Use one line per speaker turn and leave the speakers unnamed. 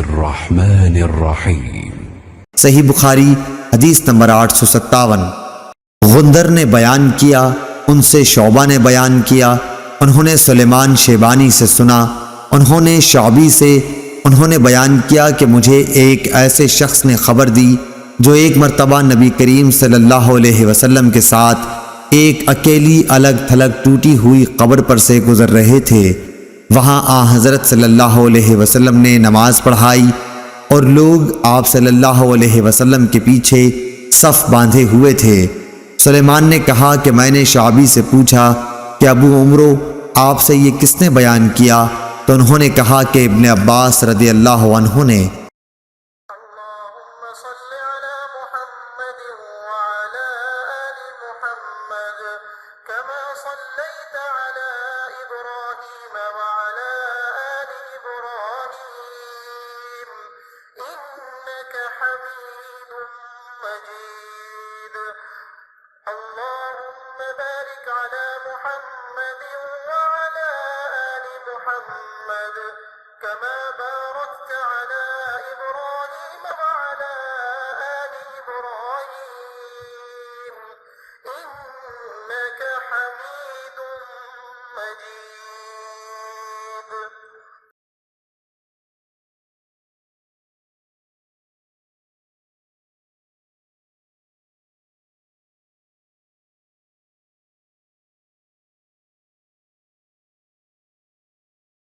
الرحمن الرحیم۔
صحیح بخاری حدیث نمبر 857۔ غندر نے بیان کیا، ان سے شعبہ نے بیان کیا، انہوں نے سلیمان شیبانی سے سنا، انہوں نے شعبی سے، انہوں نے بیان کیا کہ مجھے ایک ایسے شخص نے خبر دی جو ایک مرتبہ نبی کریم صلی اللہ علیہ وسلم کے ساتھ ایک اکیلی الگ تھلگ ٹوٹی ہوئی قبر پر سے گزر رہے تھے۔ وہاں حضرت صلی اللہ علیہ وسلم نے نماز پڑھائی اور لوگ آپ صلی اللہ علیہ وسلم کے پیچھے صف باندھے ہوئے تھے۔ سلیمان نے کہا کہ میں نے شعبی سے پوچھا کہ ابو عمرو، آپ سے یہ کس نے بیان کیا؟ تو انہوں نے کہا کہ ابن عباس رضی اللہ عنہ نے۔
اللهم صل على محمد وعلى آل محمد كما صليت على إبراهيم وعلى آل إبراهيم إنك حميد مجيد اللهم بارك على محمد وعلى آل محمد كما باركت على إبراهيم